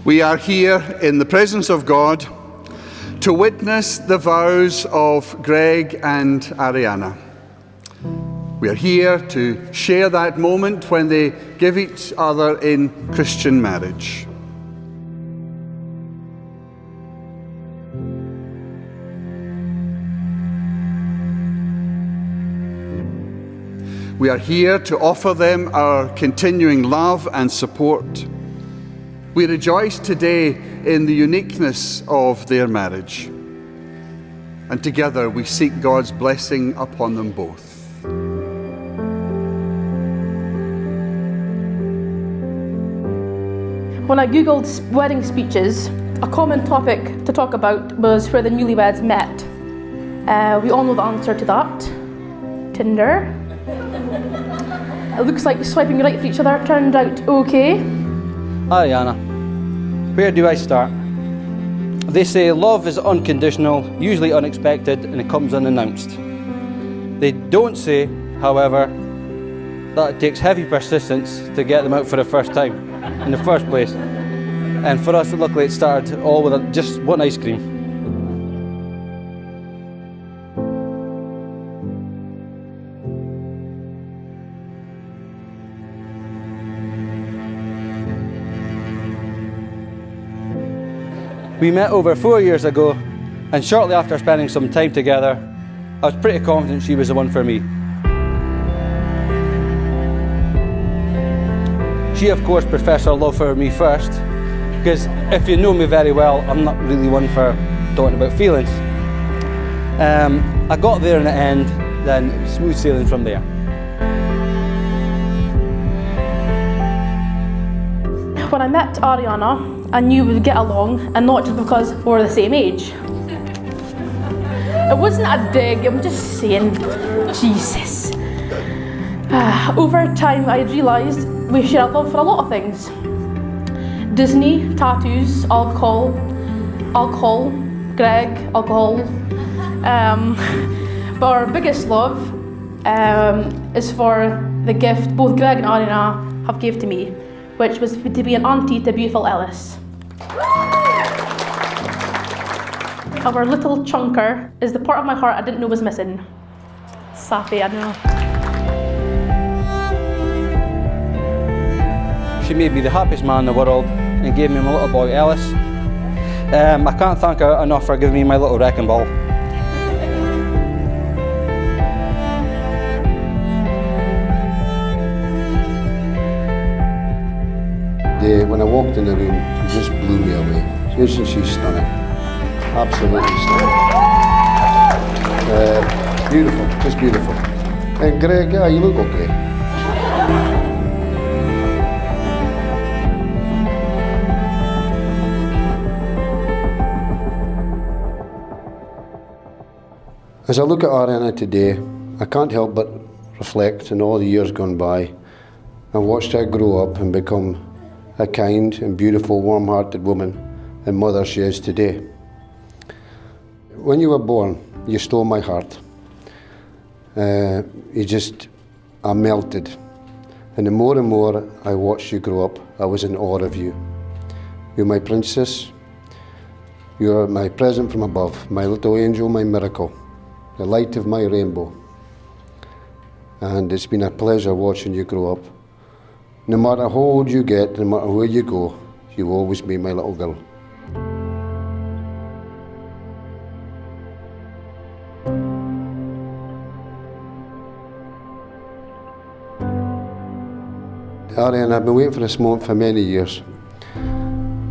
We are here in the presence of God to witness the vows of Greg and Ariana. We are here to share that moment when they give each other in Christian marriage. We are here to offer them our continuing love and support. We rejoice today in the uniqueness of their marriage. And together we seek God's blessing upon them both. When I googled wedding speeches, a common topic to talk about was where the newlyweds met. We all know the answer to that. Tinder. It looks like swiping right for each other turned out okay. Ariana, where do I start? They say love is unconditional, usually unexpected, and it comes unannounced. They don't say, however, that it takes heavy persistence to get them out for the first time, in the first place. And for us, luckily, it started all with just one ice cream. We met over 4 years ago, and shortly after spending some time together, I was pretty confident she was the one for me. She, of course, professed her love for me first, because if you know me very well, I'm not really one for talking about feelings. I got there in the end, then smooth sailing from there. When I met Ariana, I knew we would get along, and not just because we're the same age. It wasn't a dig, I'm just saying, Jesus. Over time, I realised we share a love for a lot of things. Disney, tattoos, alcohol, Greg, alcohol. But our biggest love is for the gift both Greg and Ariana have gave to me, which was to be an auntie to beautiful Ellis. Our little chunker is the part of my heart I didn't know was missing. Safi, I know. She made me the happiest man in the world and gave me my little boy Ellis. I can't thank her enough for giving me my little wrecking ball. When I walked in the room, it just blew me away. Isn't she stunning? Absolutely stunning. Beautiful, just beautiful. And Greg, yeah, you look okay. As I look at Ariana today, I can't help but reflect on all the years gone by and watched her grow up and become a kind and beautiful, warm-hearted woman and mother she is today. When you were born, you stole my heart. I melted. And the more and more I watched you grow up, I was in awe of you. You're my princess. You're my present from above, my little angel, my miracle, the light of my rainbow. And it's been a pleasure watching you grow up. No matter how old you get, no matter where you go, you'll always be my little girl. Ariana, I've been waiting for this moment for many years.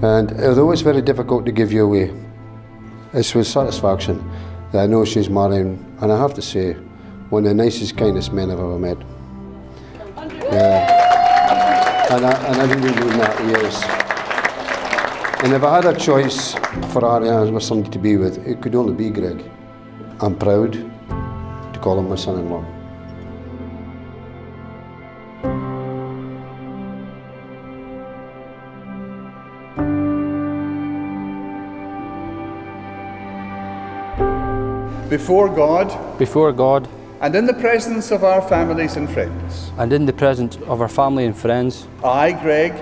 And although it's very difficult to give you away, it's with satisfaction that I know she's marrying, and I have to say, one of the nicest, kindest men I've ever met. And I really mean that, yes. And if I had a choice for Ariana with somebody to be with, it could only be Greg. I'm proud to call him my son-in-law. Before God, And in the presence of our families and friends, and in the presence of our family and friends, I, Greg,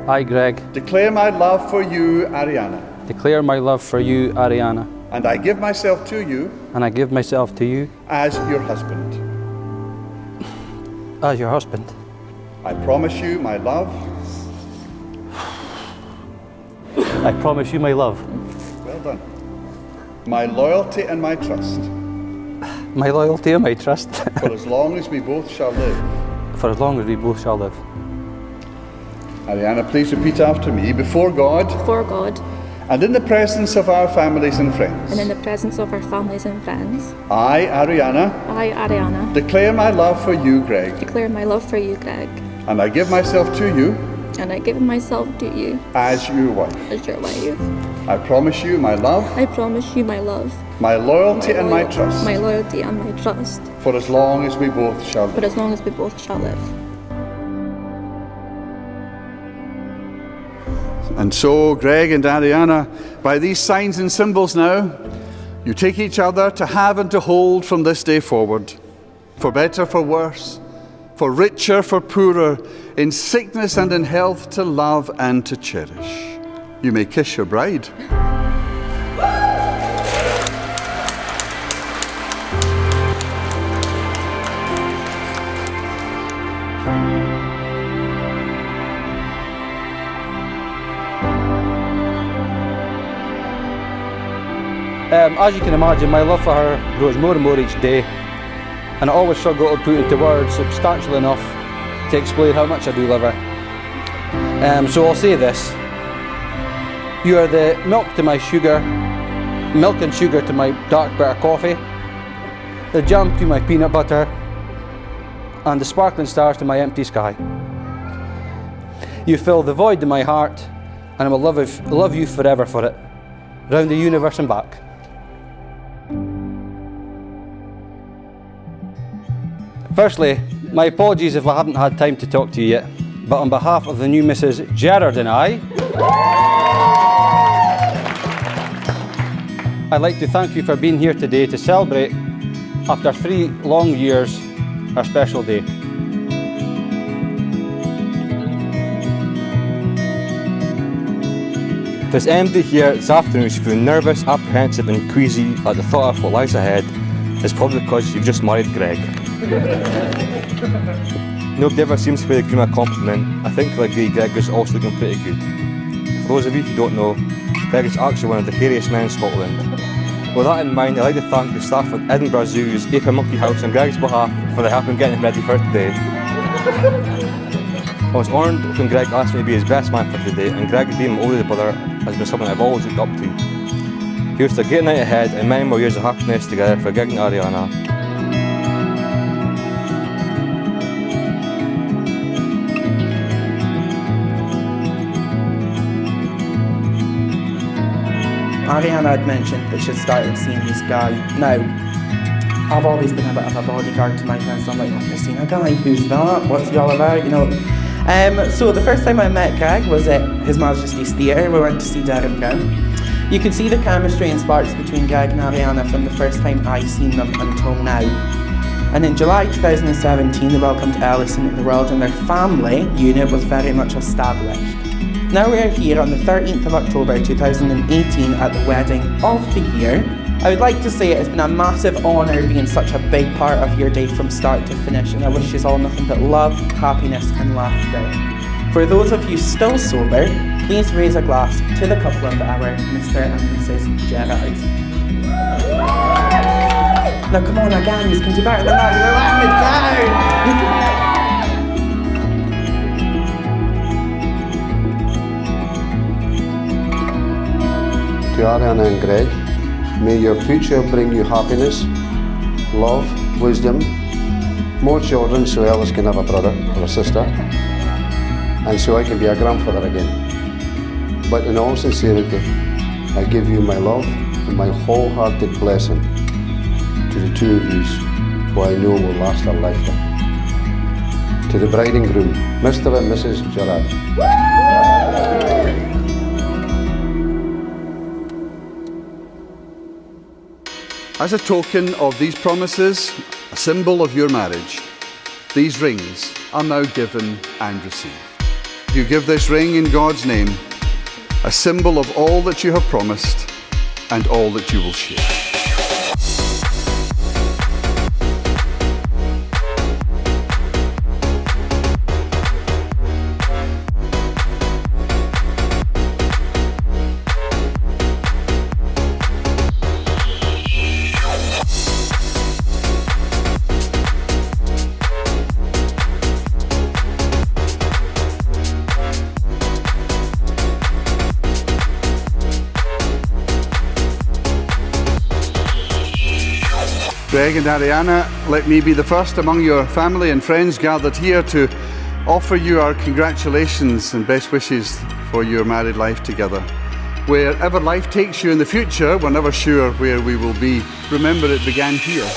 I, Greg, declare my love for you, Ariana, declare my love for you, Ariana, and I give myself to you and I give myself to you as your husband. as your husband. I promise you my love. I promise you my love, Well done. My loyalty and my trust, my loyalty and my trust, for as long as we both shall live. for as long as we both shall live. Ariana, please repeat after me. Before God Before God and in the presence of our families and friends, and in the presence of our families and friends, I, Ariana, I, Ariana, declare my love for you, Greg, declare my love for you, Greg, and I give myself to you and I give myself to you as your wife. as your wife. I promise you my love, I promise you my love, my loyalty and my loyal- trust, my loyalty and my trust, for as long as we both shall for live. as long as we both shall live. And so, Greg and Ariana, by these signs and symbols now, you take each other to have and to hold from this day forward, for better, for worse, for richer, for poorer, in sickness and in health, to love and to cherish. You may kiss your bride. As you can imagine, my love for her grows more and more each day, and I always struggle to put into words substantial enough to explain how much I do love her. So I'll say this. You are the milk to my sugar, milk and sugar to my dark bitter coffee, the jam to my peanut butter, and the sparkling stars to my empty sky. You fill the void in my heart, and I will love you forever for it, round the universe and back. Firstly, my apologies if I haven't had time to talk to you yet, but on behalf of the new Mrs. Gerard and I'd like to thank you for being here today to celebrate, after 3 long years, our special day. If there's anybody here this afternoon who's feeling nervous, apprehensive and queasy at the thought of what lies ahead, it's probably because you've just married Greg. Nobody ever seems to pay the groom a compliment. I think they'll agree Greg is also looking pretty good. For those of you who don't know, Greg is actually one of the hairiest men in Scotland. With that in mind, I'd like to thank the staff at Edinburgh Zoo's Ape and Monkey House on Greg's behalf for their help in getting him ready for today. I was honoured when Greg asked me to be his best man for today, and Greg, being my older brother, has been someone I've always looked up to. Here's to a great night ahead and many more years of happiness together for Greg and Ariana. Ariana had mentioned that she'd started seeing this guy. Now, I've always been a bit of a bodyguard to my friends, so I'm like, oh, you've seen a guy, who's that? What's he all about? You know. So the first time I met Greg was at His Majesty's Theatre. We went to see Derek Brown. You could see the chemistry and sparks between Greg and Ariana from the first time I seen them until now. And in July 2017, they welcomed Ellis into the world, and their family unit was very much established. Now we are here on the 13th of October 2018 at the wedding of the year. I would like to say it has been a massive honour being such a big part of your day from start to finish, and I wish you all nothing but love, happiness and laughter. For those of you still sober, please raise a glass to the couple of our Mr. and Mrs. Gerard. Now come on again, you can do better than that, you're letting it down! To Ariana and Greg, may your future bring you happiness, love, wisdom, more children so Ellis can have a brother or a sister, and so I can be a grandfather again. But in all sincerity, I give you my love and my wholehearted blessing to the two of you, who I know will last a lifetime. To the bride and groom, Mr. and Mrs. Gerard. As a token of these promises, a symbol of your marriage, these rings are now given and received. you give this ring in God's name, a symbol of all that you have promised and all that you will share. Greg and Ariana, let me be the first among your family and friends gathered here to offer you our congratulations and best wishes for your married life together. Wherever life takes you in the future, we're never sure where we will be. Remember, it began here.